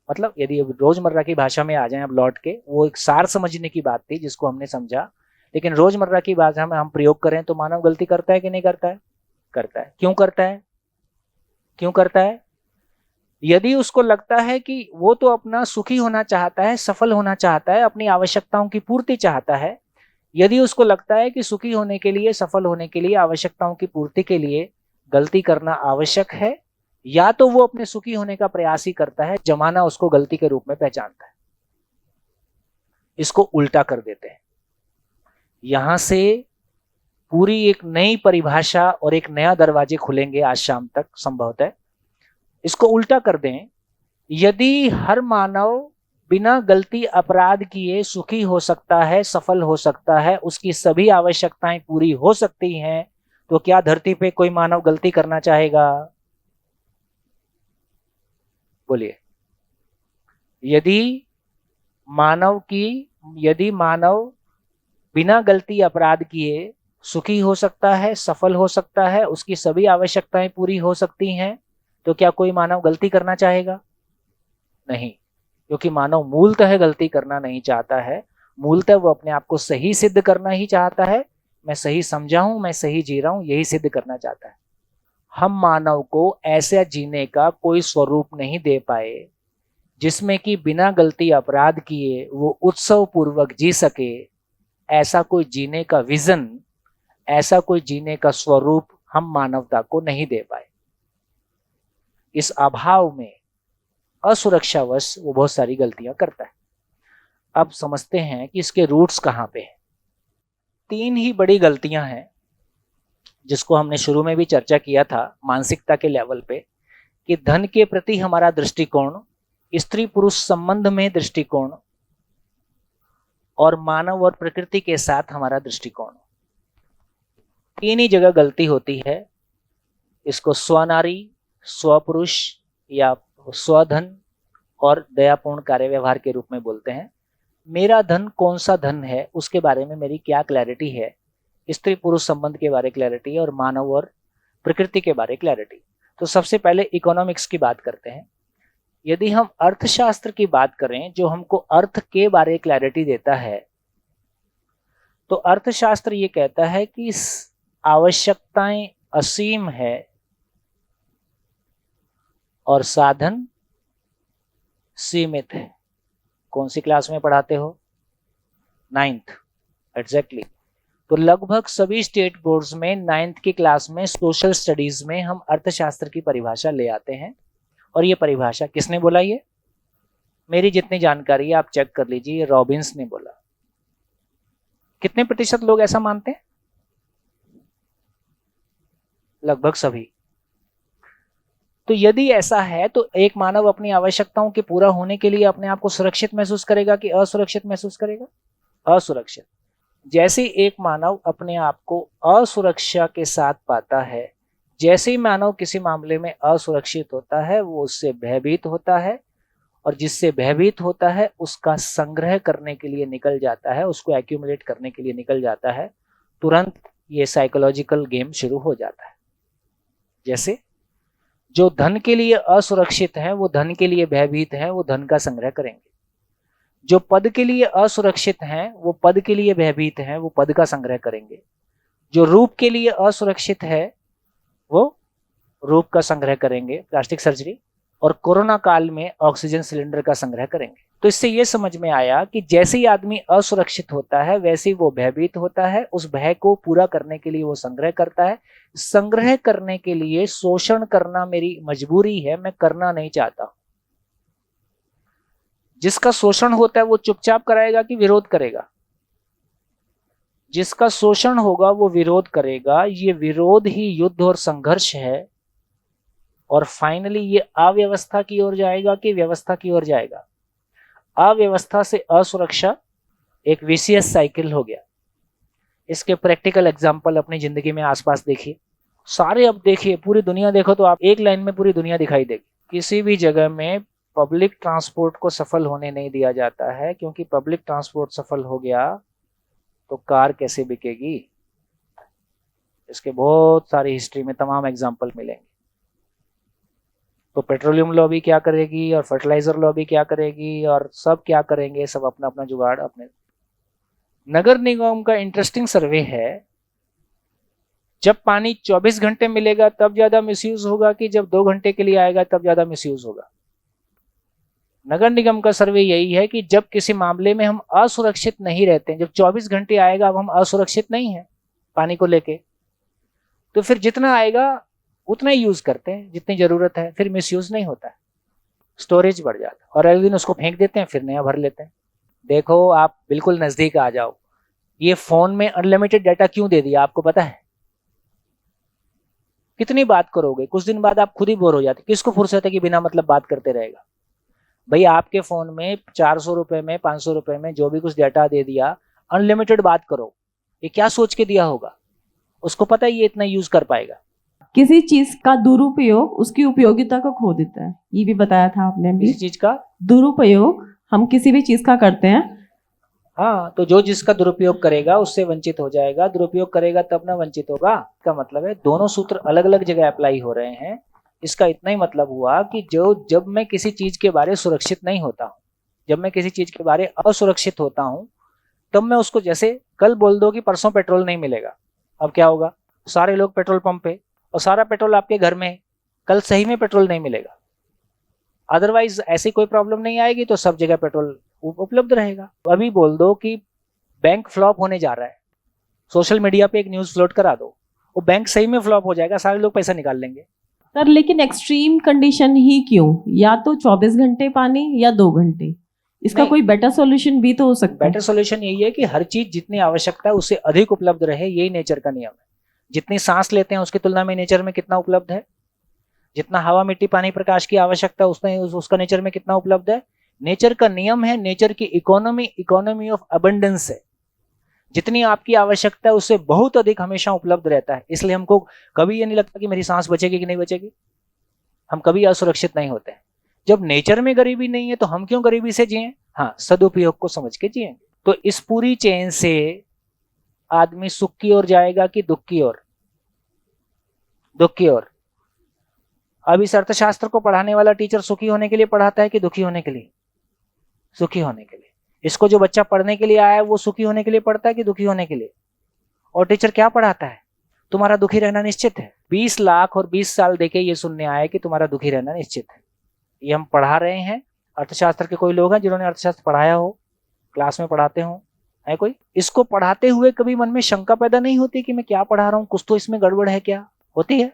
मतलब यदि अब रोजमर्रा की भाषा में आ जाएं अब लौट के, वो एक सार समझने की बात थी जिसको हमने समझा, लेकिन रोजमर्रा की भाषा में हम प्रयोग करें तो मानव गलती करता है कि नहीं करता है? करता है। क्यों करता है? क्यों करता है? यदि उसको लगता है कि वो तो अपना सुखी होना चाहता है, सफल होना चाहता है, अपनी आवश्यकताओं की पूर्ति चाहता है, यदि उसको लगता है कि सुखी होने के लिए, सफल होने के लिए, आवश्यकताओं की पूर्ति के लिए गलती करना आवश्यक है, या तो वो अपने सुखी होने का प्रयास ही करता है, जमाना उसको गलती के रूप में पहचानता है। इसको उल्टा कर देते हैं। यहां से पूरी एक नई परिभाषा और एक नया दरवाजे खुलेंगे आज शाम तक संभवतः। इसको उल्टा कर दें, यदि हर मानव बिना गलती अपराध किए सुखी हो सकता है, सफल हो सकता है, उसकी सभी आवश्यकताएं पूरी हो सकती हैं, तो क्या धरती पे कोई मानव गलती करना चाहेगा? बोलिए। यदि मानव बिना गलती अपराध किए सुखी हो सकता है, सफल हो सकता है, उसकी सभी आवश्यकताएं पूरी हो सकती हैं, तो क्या कोई मानव गलती करना चाहेगा? नहीं, क्योंकि मानव मूलतः गलती करना नहीं चाहता है। मूलतः वो अपने आप को सही सिद्ध करना ही चाहता है। मैं सही समझा हूं, मैं सही जी रहा हूं, यही सिद्ध करना चाहता है। हम मानव को ऐसा जीने का कोई स्वरूप नहीं दे पाए जिसमें कि बिना गलती अपराध किए वो उत्सव पूर्वक जी सके। ऐसा कोई जीने का विजन, ऐसा कोई जीने का स्वरूप हम मानवता को नहीं दे पाए। इस अभाव में असुरक्षावश वो बहुत सारी गलतियां करता है। अब समझते हैं कि इसके रूट्स कहां पे हैं। 3 ही बड़ी गलतियां हैं जिसको हमने शुरू में भी चर्चा किया था मानसिकता के लेवल पे, कि धन के प्रति हमारा दृष्टिकोण, स्त्री पुरुष संबंध में दृष्टिकोण, और मानव और प्रकृति के साथ हमारा दृष्टिकोण। 3 ही जगह गलती होती है। इसको स्वनारी, स्वपुरुष या स्वधन और दयापूर्ण कार्य व्यवहार के रूप में बोलते हैं। मेरा धन कौन सा धन है, उसके बारे में मेरी क्या क्लैरिटी है, स्त्री पुरुष संबंध के बारे क्लैरिटी है, और मानव और प्रकृति के बारे क्लैरिटी। तो सबसे पहले इकोनॉमिक्स की बात करते हैं। यदि हम अर्थशास्त्र की बात करें जो हमको अर्थ के बारे क्लैरिटी देता है, तो अर्थशास्त्र ये कहता है कि आवश्यकताएं असीम है और साधन सीमित है। कौन सी क्लास में पढ़ाते हो? 9th, exactly. तो लगभग सभी स्टेट बोर्ड्स में 9th की क्लास में सोशल स्टडीज में हम अर्थशास्त्र की परिभाषा ले आते हैं। और ये परिभाषा किसने बोला? ये मेरी जितनी जानकारी है आप चेक कर लीजिए, रॉबिन्स ने बोला। कितने प्रतिशत लोग ऐसा मानते हैं? लगभग सभी। तो यदि ऐसा है तो एक मानव अपनी आवश्यकताओं के पूरा होने के लिए अपने आप को सुरक्षित महसूस करेगा कि असुरक्षित महसूस करेगा? असुरक्षित। जैसे एक मानव अपने आप को असुरक्षा के साथ पाता है, जैसे ही मानव किसी मामले में असुरक्षित होता है वो उससे भयभीत होता है, और जिससे भयभीत होता है उसका संग्रह करने के लिए निकल जाता है, उसको एक्यूमुलेट करने के लिए निकल जाता है। तुरंत ये साइकोलॉजिकल गेम शुरू हो जाता है। जैसे जो धन के लिए असुरक्षित है, वो धन के लिए भयभीत है, वो धन का संग्रह करेंगे। जो पद के लिए असुरक्षित हैं, वो पद के लिए भयभीत हैं, वो पद का संग्रह करेंगे। जो रूप के लिए असुरक्षित है वो रूप का संग्रह करेंगे, प्लास्टिक सर्जरी, और कोरोना काल में ऑक्सीजन सिलेंडर का संग्रह करेंगे। तो इससे ये समझ में आया कि जैसे ही आदमी असुरक्षित होता है वैसे ही वो भयभीत होता है, उस भय को पूरा करने के लिए वो संग्रह करता है। संग्रह करने के लिए शोषण करना मेरी मजबूरी है, मैं करना नहीं चाहता। जिसका शोषण होता है वो चुपचाप कराएगा कि विरोध करेगा? जिसका शोषण होगा वो विरोध करेगा। ये विरोध ही युद्ध और संघर्ष है, और फाइनली ये अव्यवस्था की ओर जाएगा कि व्यवस्था की ओर जाएगा? अव्यवस्था से असुरक्षा एक विशियस साइकिल हो गया। इसके प्रैक्टिकल एग्जांपल अपनी जिंदगी में आसपास देखिए, सारे। अब देखिए, पूरी दुनिया देखो तो आप एक लाइन में पूरी दुनिया दिखाई देगी। किसी भी जगह में पब्लिक ट्रांसपोर्ट को सफल होने नहीं दिया जाता है, क्योंकि पब्लिक ट्रांसपोर्ट सफल हो गया तो कार कैसे बिकेगी? इसके बहुत सारी हिस्ट्री में तमाम एग्जाम्पल मिलेंगे। तो पेट्रोलियम लॉबी क्या करेगी और फर्टिलाइजर लॉबी क्या करेगी और सब क्या करेंगे, सब अपना अपना जुगाड़ अपने। नगर निगम का इंटरेस्टिंग सर्वे है, जब पानी 24 घंटे मिलेगा तब ज्यादा मिसयूज होगा कि जब 2 घंटे के लिए आएगा तब ज्यादा मिसयूज होगा। नगर निगम का सर्वे यही है कि जब किसी मामले में हम असुरक्षित नहीं रहते हैं, जब 24 घंटे आएगा अब हम असुरक्षित नहीं हैं पानी को लेके, तो फिर जितना आएगा उतना ही यूज करते हैं जितनी जरूरत है, फिर मिसयूज नहीं होता है, स्टोरेज बढ़ जाता है और अगले दिन उसको फेंक देते हैं, फिर नया भर लेते हैं। देखो आप बिल्कुल नजदीक आ जाओ, ये फोन में अनलिमिटेड डाटा क्यों दे दिया आपको पता है? कितनी बात करोगे, कुछ दिन बाद आप खुद ही बोर हो जाते। किसको फुर्सत है कि बिना मतलब बात करते रहेगा? भाई आपके फोन में 400 रुपए में 500 रुपए में जो भी कुछ डाटा दे दिया, अनलिमिटेड बात करो, ये क्या सोच के दिया होगा? उसको पता है ये इतना यूज कर पाएगा। किसी चीज का दुरुपयोग उसकी उपयोगिता को खो देता है, ये भी बताया था आपने भी। किसी चीज का दुरुपयोग हम किसी भी चीज का करते हैं, हाँ, तो जो जिसका दुरुपयोग करेगा उससे वंचित हो जाएगा, दुरुपयोग करेगा तब ना वंचित होगा। इसका मतलब है दोनों सूत्र अलग अलग जगह अप्लाई हो रहे हैं। इसका इतना ही मतलब हुआ कि जब मैं किसी चीज के बारे सुरक्षित नहीं होता हूँ, जब मैं किसी चीज के बारे असुरक्षित होता हूँ, तब मैं उसको, जैसे कल बोल दो कि परसों पेट्रोल नहीं मिलेगा, अब क्या होगा? सारे लोग पेट्रोल पंप पे, और सारा पेट्रोल आपके घर में है, कल सही में पेट्रोल नहीं मिलेगा। अदरवाइज ऐसी कोई प्रॉब्लम नहीं आएगी तो सब जगह पेट्रोल उपलब्ध रहेगा। अभी बोल दो कि बैंक फ्लॉप होने जा रहा है, सोशल मीडिया पे एक न्यूज फ्लोट करा दो, वो बैंक सही में फ्लॉप हो जाएगा, सारे लोग पैसा निकाल लेंगे। सर लेकिन एक्सट्रीम कंडीशन ही क्यों? या तो 24 घंटे पानी या 2 घंटे, इसका नहीं। कोई बेटर सॉल्यूशन भी तो हो सकता है। बेटर सॉल्यूशन यही है कि हर चीज जितनी आवश्यकता है उससे अधिक उपलब्ध रहे, यही नेचर का नियम है। जितनी सांस लेते हैं उसकी तुलना में नेचर में कितना उपलब्ध है? जितना हवा मिट्टी पानी प्रकाश की आवश्यकता उसका नेचर में कितना उपलब्ध है? नेचर का नियम है, नेचर की इकोनॉमी ऑफ अबंडेंस है। जितनी आपकी आवश्यकता है उससे बहुत अधिक हमेशा उपलब्ध रहता है। इसलिए हमको कभी ये नहीं लगता कि मेरी सांस बचेगी कि नहीं बचेगी, हम कभी असुरक्षित नहीं होते हैं। जब नेचर में गरीबी नहीं है तो हम क्यों गरीबी से जिएं? हाँ, सदुपयोग को समझ के जिएंगे। तो इस पूरी चेन से आदमी सुख की ओर जाएगा कि दुख की ओर? दुख की ओर। अब इस अर्थशास्त्र को पढ़ाने वाला टीचर सुखी होने के लिए पढ़ाता है कि दुखी होने के लिए? सुखी होने के लिए। इसको जो बच्चा पढ़ने के लिए आया है वो सुखी होने के लिए पढ़ता है कि दुखी होने के लिए? और टीचर क्या पढ़ाता है? तुम्हारा दुखी रहना निश्चित है। 20 लाख और 20 साल देके ये सुनने आए कि तुम्हारा दुखी रहना निश्चित है। ये हम पढ़ा रहे हैं। अर्थशास्त्र के कोई लोग हैं जिन्होंने अर्थशास्त्र पढ़ाया हो, क्लास में पढ़ाते हो? है कोई? इसको पढ़ाते हुए कभी मन में शंका पैदा नहीं होती कि मैं क्या पढ़ा रहा हूँ, कुछ तो इसमें गड़बड़ है? क्या होती है?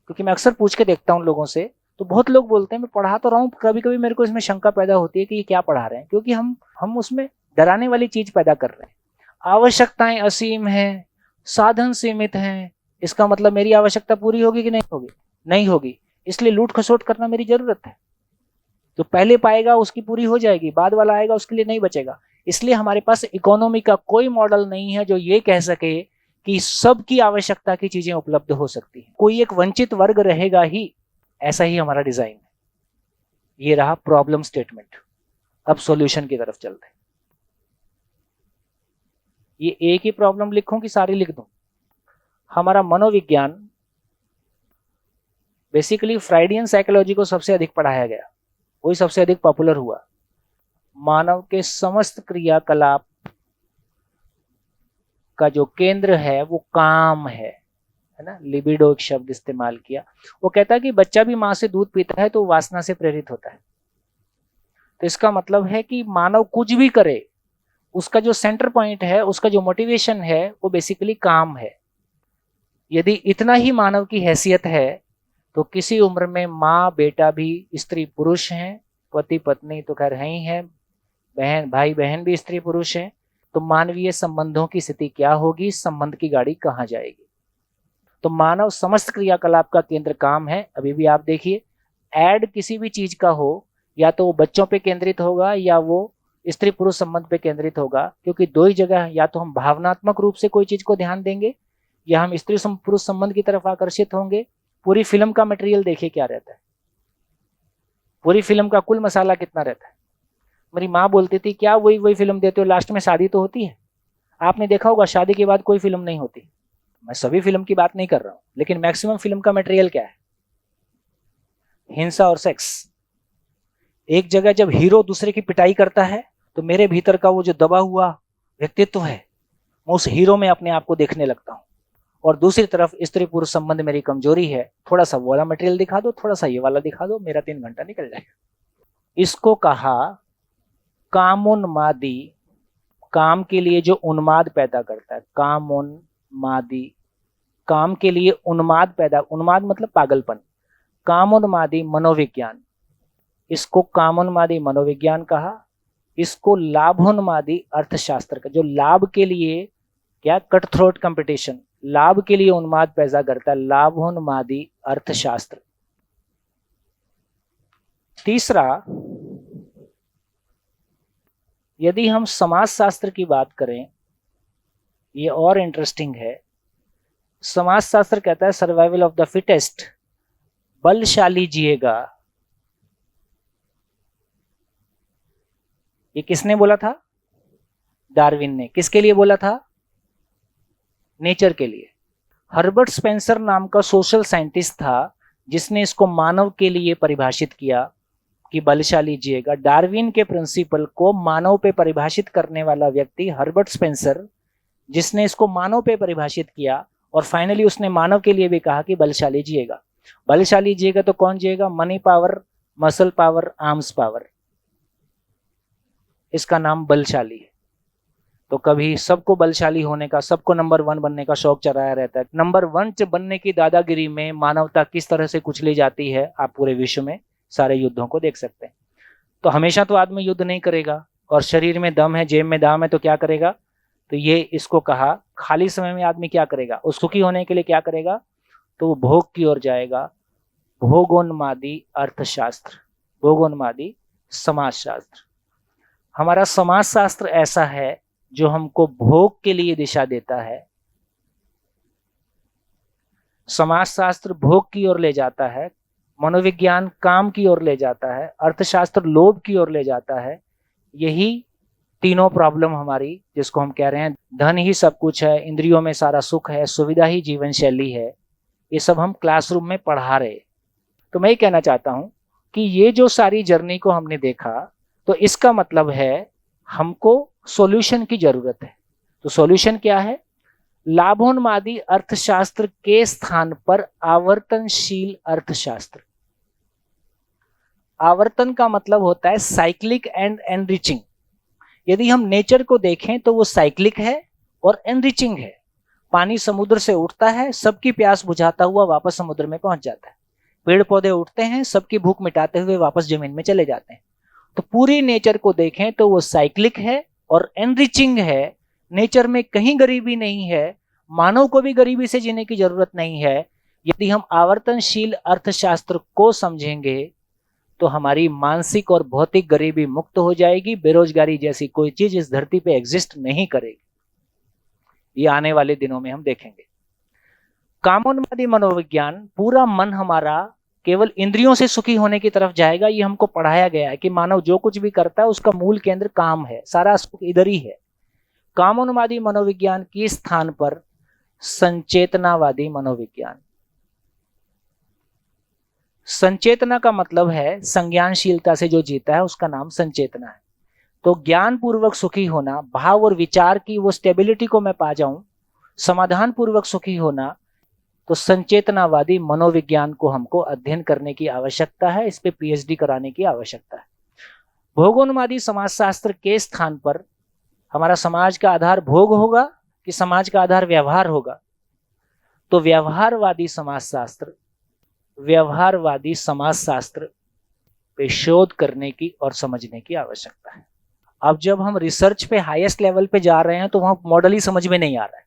क्योंकि मैं अक्सर पूछ के देखता हूँ लोगों से, तो बहुत लोग बोलते हैं मैं पढ़ा तो रहा हूँ, कभी कभी मेरे को इसमें शंका पैदा होती है कि ये क्या पढ़ा रहे हैं, क्योंकि हम उसमें डराने वाली चीज पैदा कर रहे हैं। आवश्यकताएं असीम हैं, साधन सीमित हैं, इसका मतलब मेरी आवश्यकता पूरी होगी कि नहीं होगी? नहीं होगी। इसलिए लूट खसोट करना मेरी जरूरत है। जो पहले पाएगा उसकी पूरी हो जाएगी, बाद वाला आएगा उसके लिए नहीं बचेगा। इसलिए हमारे पास इकोनॉमी का कोई मॉडल नहीं है जो ये कह सके कि सबकी आवश्यकता की चीजें उपलब्ध हो सकती हैं। कोई एक वंचित वर्ग रहेगा ही, ऐसा ही हमारा डिजाइन है। ये रहा प्रॉब्लम स्टेटमेंट। अब सॉल्यूशन की तरफ चलते हैं। ये एक ही प्रॉब्लम लिखूं कि सारी लिख दूं? हमारा मनोविज्ञान बेसिकली फ्राइडियन साइकोलॉजी को सबसे अधिक पढ़ाया गया, वही सबसे अधिक पॉपुलर हुआ। मानव के समस्त क्रियाकलाप का जो केंद्र है वो काम है ना? लिबिडो एक शब्द इस्तेमाल किया। वो कहता है कि बच्चा भी माँ से दूध पीता है तो वासना से प्रेरित होता है। तो इसका मतलब है कि मानव कुछ भी करे, उसका जो सेंटर पॉइंट है, उसका जो मोटिवेशन है, वो बेसिकली काम है। यदि इतना ही मानव की हैसियत है तो किसी उम्र में माँ बेटा भी स्त्री पुरुष हैं, पति पत्नी तो खैर है ही है, बहन भाई बहन भी स्त्री पुरुष हैं, तो मानवीय संबंधों की स्थिति क्या होगी? संबंध की गाड़ी कहाँ जाएगी? तो मानव समस्त क्रियाकलाप का केंद्र काम है। अभी भी आप देखिए, ऐड किसी भी चीज का हो, या तो वो बच्चों पे केंद्रित होगा या वो स्त्री पुरुष संबंध पे केंद्रित होगा, क्योंकि दो ही जगह, या तो हम भावनात्मक रूप से कोई चीज को ध्यान देंगे या हम स्त्री पुरुष संबंध की तरफ आकर्षित होंगे। पूरी फिल्म का मटेरियल देखिए क्या रहता है, पूरी फिल्म का कुल मसाला कितना रहता है। मेरी माँ बोलती थी क्या वही फिल्म देते हो, लास्ट में शादी तो होती है। आपने देखा होगा शादी के बाद कोई फिल्म नहीं होती। मैं सभी फिल्म की बात नहीं कर रहा हूं, लेकिन मैक्सिमम फिल्म का मटेरियल क्या है? हिंसा और सेक्स। एक जगह जब हीरो दूसरे की पिटाई करता है तो मेरे भीतर का वो जो दबा हुआ व्यक्तित्व है, मैं उस हीरो में अपने आप को देखने लगता हूं। और दूसरी तरफ स्त्री पुरुष संबंध मेरी कमजोरी है, थोड़ा सा वो वाला मटेरियल दिखा दो, थोड़ा सा ये वाला दिखा दो, मेरा 3 घंटा निकल जाएगा। इसको कहा कामोन्मादी, काम के लिए जो उन्माद पैदा करता है, कामोन्मादी, काम के लिए उन्माद पैदा, उन्माद मतलब पागलपन, कामोन्मादी मनोविज्ञान, इसको कामोन्मादी मनोविज्ञान कहा। इसको लाभोन्मादी अर्थशास्त्र का, जो लाभ के लिए क्या, कट थ्रोट कंपटीशन, लाभ के लिए उन्माद पैदा करता है, लाभोन्मादी अर्थशास्त्र। तीसरा, यदि हम समाजशास्त्र की बात करें, ये और इंटरेस्टिंग है। समाजशास्त्र कहता है सर्वाइवल ऑफ द फिटेस्ट, बलशाली जिएगा। ये किसने बोला था? डार्विन ने। किसके लिए बोला था? नेचर के लिए। हर्बर्ट स्पेंसर नाम का सोशल साइंटिस्ट था जिसने इसको मानव के लिए परिभाषित किया कि बलशाली जिएगा। डार्विन के प्रिंसिपल को मानव पे परिभाषित करने वाला व्यक्ति हर्बर्ट स्पेंसर, जिसने इसको मानव पे परिभाषित किया और फाइनली उसने मानव के लिए भी कहा कि बलशाली जिएगा। बलशाली जिएगा तो कौन जिएगा? Money power, muscle power, arms power, इसका नाम बलशाली है। तो कभी सबको बलशाली होने का, सबको नंबर 1 बनने का शौक चढ़ाया रहता है। नंबर 1 बनने की दादागिरी में मानवता किस तरह से कुचली जाती है, आप पूरे विश्व में सारे युद्धों को देख सकते हैं। तो हमेशा तो आदमी युद्ध नहीं करेगा, और शरीर में दम है, जेब में दाम है, तो क्या करेगा? तो ये इसको कहा खाली समय में आदमी क्या करेगा, उस सुखी होने के लिए क्या करेगा? तो वो भोग की ओर जाएगा। भोगोन्मादी अर्थशास्त्र, भोगोन्मादी समाजशास्त्र। हमारा समाजशास्त्र ऐसा है जो हमको भोग के लिए दिशा देता है। समाजशास्त्र भोग की ओर ले जाता है, मनोविज्ञान काम की ओर ले जाता है, अर्थशास्त्र लोभ की ओर ले जाता है। यही तीनों प्रॉब्लम हमारी, जिसको हम कह रहे हैं धन ही सब कुछ है, इंद्रियों में सारा सुख है, सुविधा ही जीवन शैली है, ये सब हम क्लासरूम में पढ़ा रहे। तो मैं ये कहना चाहता हूं कि ये जो सारी जर्नी को हमने देखा, तो इसका मतलब है हमको सॉल्यूशन की जरूरत है। तो सॉल्यूशन क्या है? लाभोन्मादी अर्थशास्त्र के स्थान पर आवर्तनशील अर्थशास्त्र। आवर्तन का मतलब होता है साइक्लिक एंड एनरिचिंग। यदि हम नेचर को देखें तो वो साइक्लिक है और एनरिचिंग है। पानी समुद्र से उठता है, सबकी प्यास बुझाता हुआ वापस समुद्र में पहुंच जाता है। पेड़ पौधे उठते हैं, सबकी भूख मिटाते हुए वापस जमीन में चले जाते हैं। तो पूरी नेचर को देखें तो वो साइक्लिक है और एनरिचिंग है। नेचर में कहीं गरीबी नहीं है, मानव को भी गरीबी से जीने की जरूरत नहीं है। यदि हम आवर्तनशील अर्थशास्त्र को समझेंगे तो हमारी मानसिक और भौतिक गरीबी मुक्त हो जाएगी। बेरोजगारी जैसी कोई चीज इस धरती पे एग्जिस्ट नहीं करेगी। ये आने वाले दिनों में हम देखेंगे। कामोन्मादी मनोविज्ञान, पूरा मन हमारा केवल इंद्रियों से सुखी होने की तरफ जाएगा। ये हमको पढ़ाया गया है कि मानव जो कुछ भी करता है उसका मूल केंद्र काम है, सारा सुख इधर ही है। कामोन्मादी मनोविज्ञान के स्थान पर संचेतनावादी मनोविज्ञान। संचेतना का मतलब है संज्ञानशीलता से जो जीता है उसका नाम संचेतना है। तो ज्ञान पूर्वक सुखी होना, भाव और विचार की वो स्टेबिलिटी को मैं पा जाऊं, समाधान पूर्वक सुखी होना, तो संचेतनावादी मनोविज्ञान को हमको अध्ययन करने की आवश्यकता है। इस पे पीएचडी कराने की आवश्यकता है। भोगोन्मादी समाजशास्त्र के स्थान पर हमारा समाज का आधार भोग होगा कि समाज का आधार व्यवहार होगा? तो व्यवहारवादी समाजशास्त्र पे शोध करने की और समझने की आवश्यकता है। अब जब हम रिसर्च पे हाईएस्ट लेवल पे जा रहे हैं तो वहां मॉडल ही समझ में नहीं आ रहा है।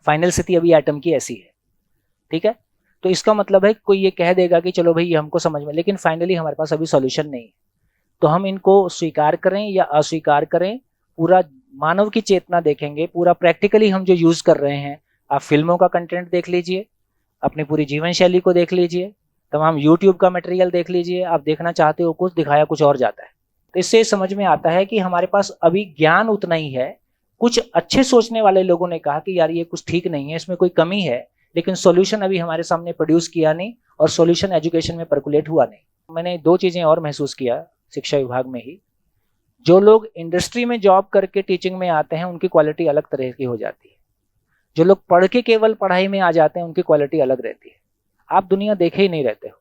फाइनल स्थिति अभी एटम की ऐसी है, ठीक है? तो इसका मतलब है कोई ये कह देगा कि चलो भाई ये हमको समझ में, लेकिन फाइनली हमारे पास अभी सॉल्यूशन नहीं है। तो हम इनको स्वीकार करें या अस्वीकार करें, पूरा मानव की चेतना देखेंगे, पूरा प्रैक्टिकली हम जो यूज कर रहे हैं। आप फिल्मों का कंटेंट देख लीजिए, अपनी पूरी जीवन शैली को देख लीजिए, तमाम यूट्यूब का मटेरियल देख लीजिए। आप देखना चाहते हो कुछ, दिखाया कुछ और जाता है। तो इससे समझ में आता है कि हमारे पास अभी ज्ञान उतना ही है। कुछ अच्छे सोचने वाले लोगों ने कहा कि यार ये कुछ ठीक नहीं है, इसमें कोई कमी है, लेकिन सॉल्यूशन अभी हमारे सामने प्रोड्यूस किया नहीं और सॉल्यूशन एजुकेशन में परकुलेट हुआ नहीं। मैंने 2 चीज़ें और महसूस किया शिक्षा विभाग में ही, जो लोग इंडस्ट्री में जॉब करके टीचिंग में आते हैं उनकी क्वालिटी अलग तरह की हो जाती है, जो लोग पढ़ के केवल पढ़ाई में आ जाते हैं उनकी क्वालिटी अलग रहती है। आप दुनिया देखे ही नहीं रहते हो,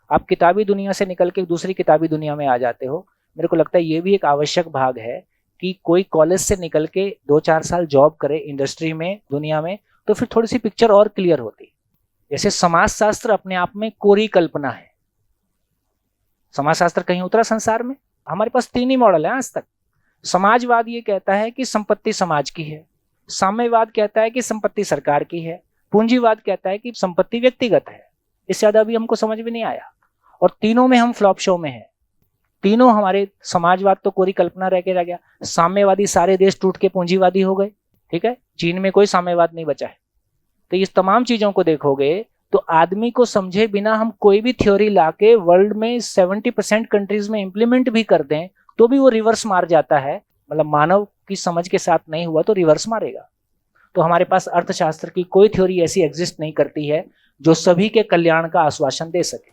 आप किताबी दुनिया से निकल के दूसरी किताबी दुनिया में आ जाते हो। मेरे को लगता है ये भी एक आवश्यक भाग है कि कोई कॉलेज से निकल के 2-4 साल जॉब करे इंडस्ट्री में, दुनिया में, तो फिर थोड़ी सी पिक्चर और क्लियर होती है। जैसे समाजशास्त्र अपने आप में कोरी कल्पना है, समाजशास्त्र कहीं उतरा संसार में? हमारे पास 3 ही मॉडल है आज तक। समाजवाद ये कहता है कि संपत्ति समाज की है, साम्यवाद कहता है कि संपत्ति सरकार की है, पूंजीवाद कहता है कि संपत्ति व्यक्तिगत है। इससे ज्यादा अभी हमको समझ में नहीं आया, और तीनों में हम फ्लॉप शो में हैं। तीनों हमारे, समाजवाद तो कोरी कल्पना रह के रह गया, साम्यवादी सारे देश टूट के पूंजीवादी हो गए, ठीक है, चीन में कोई साम्यवाद नहीं बचा है। तो इस तमाम चीजों को देखोगे तो आदमी को समझे बिना हम कोई भी थ्योरी लाके वर्ल्ड में 70% कंट्रीज में इंप्लीमेंट भी कर दें तो भी वो रिवर्स मार जाता है। मतलब मानव की समझ के साथ नहीं हुआ तो रिवर्स मारेगा। तो हमारे पास अर्थशास्त्र की कोई थ्योरी ऐसी एग्जिस्ट नहीं करती है जो सभी के कल्याण का आश्वासन दे सके।